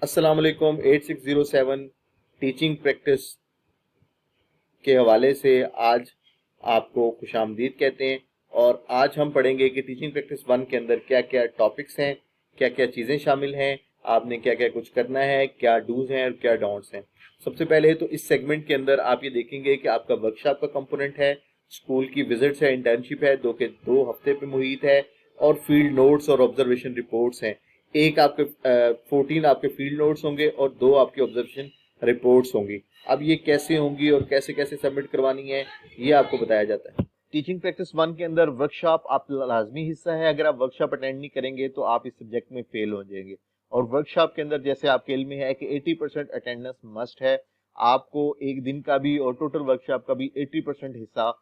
अस्सलाम वालेकुम। 8607 teaching practice के हवाले से आज आपको खुशामदीद कहते हैं। और आज हम पढ़ेंगे कि टीचिंग प्रैक्टिस 1 के अंदर क्या क्या टॉपिक्स हैं, क्या क्या चीज़ें शामिल हैं, आपने क्या क्या कुछ करना है, क्या डूज हैं और क्या डोंट्स हैं। सबसे पहले तो इस सेगमेंट के अंदर आप ये देखेंगे कि आपका वर्कशॉप का कंपोनेंट है, स्कूल की विजिट्स है, इंटर्नशिप है, 2 हफ्ते पे मुहित है, और फील्ड नोट्स और ऑब्जर्वेशन रिपोर्ट्स हैं। एक आपके 14 आपके फील्ड नोट्स होंगे और 2 आपके ऑब्जर्वेशन रिपोर्ट्स होंगी। अब ये कैसे होंगी और कैसे कैसे सबमिट करवानी है, ये आपको बताया जाता है। टीचिंग प्रैक्टिस 1 के अंदर वर्कशॉप आप लाजमी हिस्सा है। अगर आप वर्कशॉप अटेंड नहीं करेंगे तो आप इस सब्जेक्ट में फेल हो जाएंगे। और वर्कशॉप के अंदर जैसे आपके इल्म में है कि 80% अटेंडेंस मस्ट है। आपको एक दिन का भी और टोटल वर्कशॉप का भी 80% हिस्सा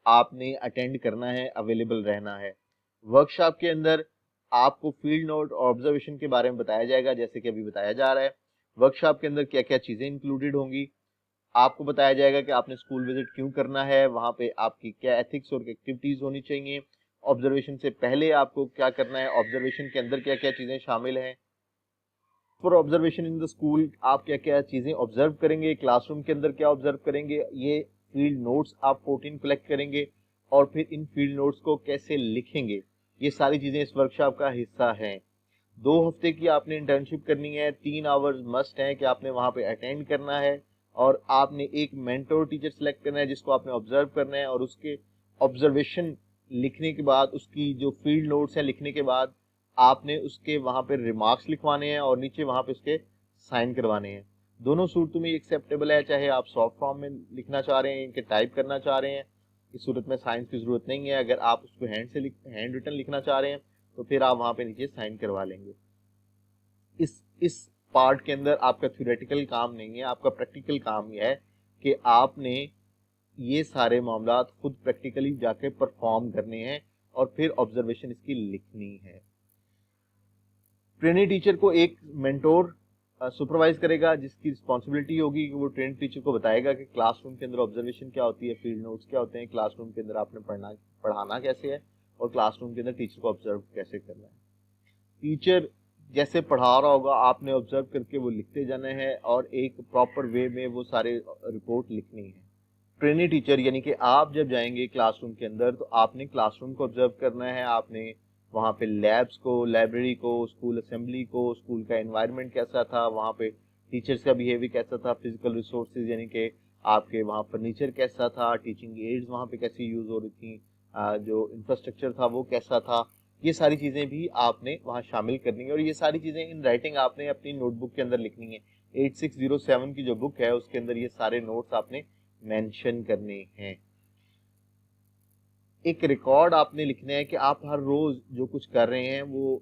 आपने अटेंड करना है, अवेलेबल रहना है। वर्कशॉप के अंदर आपको फील्ड नोट और ऑब्जर्वेशन के बारे में बताया जाएगा, जैसे कि अभी बताया जा रहा है। वर्कशॉप के अंदर क्या क्या चीजें इंक्लूडेड होंगी, आपको बताया जाएगा कि आपने स्कूल विजिट क्यों करना है, वहां पे आपकी क्या एथिक्स और एक्टिविटीज होनी चाहिए, ऑब्जर्वेशन से पहले आपको क्या करना है, ऑब्जर्वेशन के अंदर क्या क्या चीजें शामिल हैं। For observation in the school आप क्या क्या चीजें ऑब्जर्व करेंगे, क्लासरूम के अंदर क्या ऑब्जर्व करेंगे, ये फील्ड नोट्स आप 14 कलेक्ट करेंगे और फिर इन फील्ड नोट्स को कैसे लिखेंगे, ये सारी चीजें इस वर्कशॉप का हिस्सा हैं। 2 हफ्ते की आपने इंटर्नशिप करनी है, 3 आवर्स मस्ट है कि आपने वहां पे अटेंड करना है, और आपने एक मेंटोर टीचर सेलेक्ट करना है जिसको आपने ऑब्जर्व करना है, और उसके ऑब्जर्वेशन लिखने के बाद, उसकी जो फील्ड नोट्स हैं लिखने के बाद आपने उसके वहां पे रिमार्क्स लिखवाने हैं और नीचे वहां पे उसके साइन करवाने हैं। दोनों सूरतों में एक्सेप्टेबल है, चाहे आप सॉफ्ट फॉर्म में लिखना चाह रहे हैं, इनके टाइप करना चाह रहे हैं, इस सूरत में साइन की जरूरत नहीं है। अगर आप उसको हैंड रिटन लिखना चाह रहे हैं तो फिर आप वहां पे नीचे साइन करवा लेंगे। इस पार्ट के अंदर आपका थ्योरेटिकल काम नहीं है, आपका प्रैक्टिकल काम यह है कि आपने ये सारे मामला खुद प्रैक्टिकली जाके परफॉर्म करने हैं और फिर ऑब्जर्वेशन इसकी लिखनी है। ट्रेनी टीचर को एक मेंटोर सुपरवाइज करेगा, जिसकी रिस्पॉन्सिबिलिटी होगी कि वो ट्रेन टीचर को बताएगा कि क्लासरूम के अंदर ऑब्जर्वेशन क्या होती है, फील्ड नोट्स क्या होते हैं, क्लासरूम के अंदर आपने पढ़ाना कैसे है, और क्लासरूम के अंदर टीचर को ऑब्जर्व कैसे करना है। टीचर जैसे पढ़ा रहा होगा आपने ऑब्जर्व करके वो लिखते जाना है और एक प्रॉपर वे में वो सारे रिपोर्ट लिखनी है। ट्रेनी टीचर यानी कि आप जब जाएंगे क्लासरूम के अंदर तो आपने क्लासरूम को ऑब्जर्व करना है, आपने वहाँ पे लैब्स को, लाइब्रेरी को, स्कूल असेंबली को, स्कूल का एनवायरनमेंट कैसा था, वहाँ पे टीचर्स का बिहेवियर कैसा था, फिजिकल रिसोर्सेज यानी कि आपके वहाँ फर्नीचर कैसा था, टीचिंग एड्स वहाँ पे कैसी यूज हो रही थी, जो इंफ्रास्ट्रक्चर था वो कैसा था, ये सारी चीजें भी आपने वहाँ शामिल करनी है। और ये सारी चीजें इन राइटिंग आपने अपनी नोटबुक के अंदर लिखनी है। 8607 की जो बुक है उसके अंदर ये सारे नोट्स आपने मेंशन करने हैं। एक रिकॉर्ड आपने लिखना है कि आप हर रोज जो कुछ कर रहे हैं वो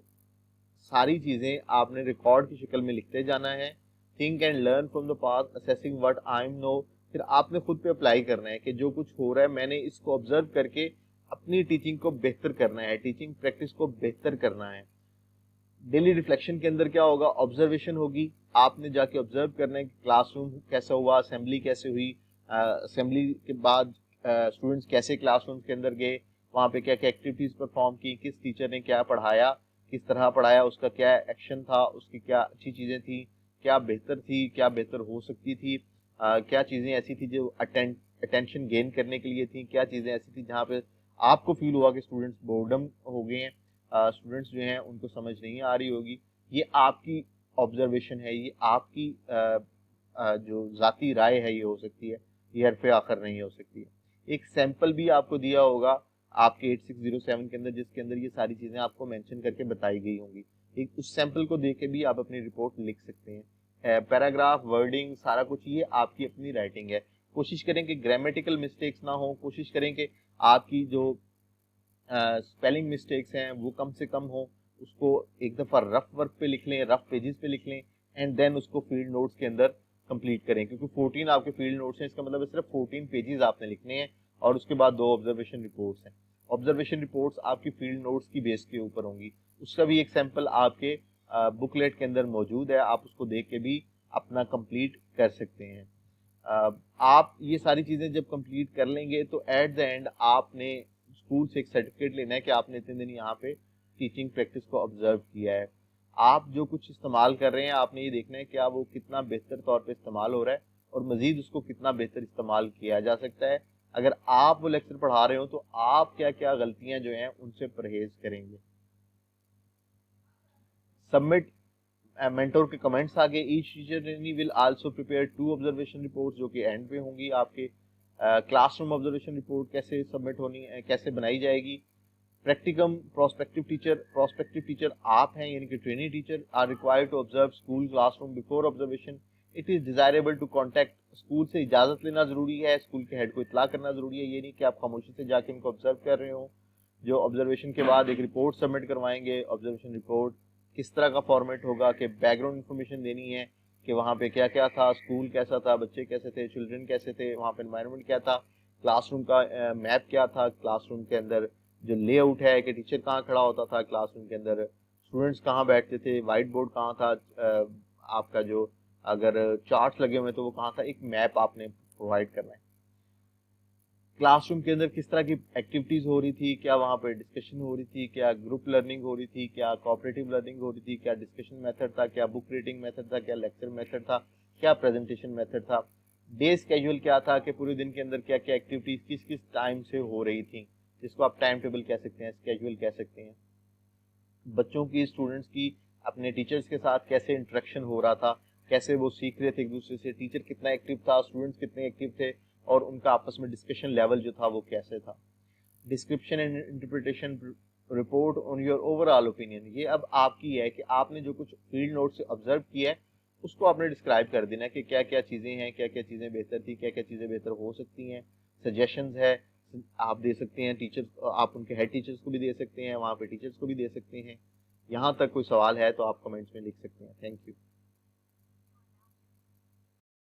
सारी चीजें आपने रिकॉर्ड की शक्ल में लिखते जाना है। Think and learn from the past, assessing what I am know. फिर आपने खुद पे अप्लाई करना है कि जो कुछ हो रहा है मैंने इसको ऑब्जर्व करके अपनी टीचिंग को बेहतर करना है, टीचिंग प्रैक्टिस को बेहतर करना है। डेली रिफ्लेक्शन के अंदर क्या होगा, ऑब्जर्वेशन होगी, आपने जाके ऑब्जर्व करना है कि क्लासरूम कैसा हुआ, असेंबली कैसे हुई, असेंबली के बाद स्टूडेंट्स कैसे क्लासरूम के अंदर गए, वहाँ पे क्या क्या एक्टिविटीज परफॉर्म की, किस टीचर ने क्या पढ़ाया, किस तरह पढ़ाया, उसका क्या एक्शन था, उसकी क्या अच्छी चीजें थी, क्या बेहतर थी, क्या बेहतर हो सकती थी, क्या चीजें ऐसी थी जो अटेंशन गेन करने के लिए थी, क्या चीजें ऐसी थी जहाँ पे आपको फील हुआ कि स्टूडेंट्स बोर्डम हो गए हैं, स्टूडेंट्स जो हैं उनको समझ नहीं आ रही होगी। ये आपकी ऑब्जर्वेशन है, ये आपकी जो जाती राय है ये हो सकती है, ये हरफे आखिर नहीं हो सकती है। एक सैंपल भी आपको दिया होगा आपके 8607 के अंदर, जिसके अंदर ये सारी चीजें आपको मेंशन करके बताई गई होंगी। एक उस सैंपल को देख के भी आप अपनी रिपोर्ट लिख सकते हैं। पैराग्राफ, वर्डिंग, सारा कुछ ये आपकी अपनी राइटिंग है। कोशिश करें कि ग्रामेटिकल मिस्टेक्स ना हो, कोशिश करें कि आपकी जो स्पेलिंग मिस्टेक्स हैं वो कम से कम हो। उसको एक दफ़ा रफ वर्क पे लिख लें, रफ पेजेस पे लिख लें, एंड देन उसको फील्ड नोट्स के अंदर कंप्लीट करें, क्योंकि 14 आपके फील्ड नोट्स हैं, इसका मतलब है सिर्फ 14 पेजेस आपने लिखने हैं और उसके बाद 2 ऑब्जर्वेशन रिपोर्ट्स हैं। ऑब्जर्वेशन रिपोर्ट्स आपकी फील्ड नोट्स की बेस के ऊपर होंगी। उसका भी एक सैंपल आपके बुकलेट के अंदर मौजूद है, आप उसको देख के भी अपना कंप्लीट कर सकते हैं। आप ये सारी चीज़ें जब कंप्लीट कर लेंगे तो एट द एंड आपने स्कूल से एक सर्टिफिकेट लेना है कि आपने इतने दिन यहाँ पे टीचिंग प्रैक्टिस को ऑब्जर्व किया है। आप जो कुछ इस्तेमाल कर रहे हैं आपने ये देखना है कि आप वो कितना बेहतर तौर पे इस्तेमाल हो रहा है और मजीद उसको कितना बेहतर इस्तेमाल किया जा सकता है। अगर आप वो लेक्चर पढ़ा रहे हो तो आप क्या क्या गलतियां जो हैं उनसे परहेज करेंगे। सबमिट मेंटोर के कमेंट्स आगे। Each teacher trainee will also prepare 2 observation reports जो कि एंड पे होंगी आपके। क्लासरूम ऑब्जर्वेशन रिपोर्ट कैसे सबमिट होनी है, कैसे बनाई जाएगी। प्रैक्टिकम प्रोस्पेक्टिव टीचर आप हैं यानी कि trainee teacher are required to observe school classroom before observation. It is desirable to contact school से इजाजत लेना जरूरी है, स्कूल के हेड को इतला करना जरूरी है। ये नहीं कि आप खामोशी से जाके उनको ऑब्जर्व कर रहे हो। जो ऑब्जर्वेशन के बाद एक रिपोर्ट सबमिट करवाएंगे। ऑब्जर्वेशन रिपोर्ट किस तरह का फॉर्मेट होगा कि बैकग्राउंड इन्फॉर्मेशन देनी है कि वहाँ पे क्या क्या था, स्कूल कैसा था, बच्चे कैसे थे, चिल्ड्रन कैसे थे, वहाँ पे एनवायरनमेंट क्या था, क्लासरूम का मैप क्या था, क्लासरूम के अंदर जो लेआउट है कि टीचर कहाँ खड़ा होता था, क्लासरूम के अंदर स्टूडेंट्स कहाँ बैठते थे, वाइट बोर्ड कहाँ था, आपका जो अगर चार्ट्स लगे हुए तो वो कहाँ था, एक मैप आपने प्रोवाइड करना है। क्लासरूम के अंदर किस तरह की एक्टिविटीज हो रही थी, क्या वहाँ पे डिस्कशन हो रही थी, क्या ग्रुप लर्निंग हो रही थी, क्या कोऑपरेटिव लर्निंग हो रही थी, क्या डिस्कशन मेथड था, क्या बुक रीडिंग मेथड था, क्या लेक्चर मेथड था, क्या प्रेजेंटेशन मेथड था। डे स्केड्यूल क्या था कि पूरे दिन के अंदर क्या क्या एक्टिविटीज किस किस टाइम से हो रही थी, जिसको आप टाइम टेबल कह सकते हैं, स्केड्यूल कह सकते हैं। बच्चों की, स्टूडेंट्स की अपने टीचर्स के साथ कैसे इंटरेक्शन हो रहा था, कैसे वो सीख रहे थे एक दूसरे से, टीचर कितना एक्टिव था, स्टूडेंट्स कितने एक्टिव थे और उनका आपस में डिस्कशन लेवल जो था वो कैसे था। Description and interpretation report on your overall opinion. ये अब आपकी है कि आपने जो कुछ फील्ड नोट से ऑब्जर्व किया है उसको आपने डिस्क्राइब कर देना है कि क्या क्या चीज़ें हैं, क्या क्या चीज़ें बेहतर थी, क्या क्या चीज़ें बेहतर हो सकती हैं। सजेशंस है आप दे सकते हैं, टीचर्स आप उनके हेड टीचर्स को भी दे सकते हैं, वहाँ पे टीचर्स को भी दे सकते हैं। यहाँ तक कोई सवाल है तो आप कमेंट्स में लिख सकते हैं। Thank you.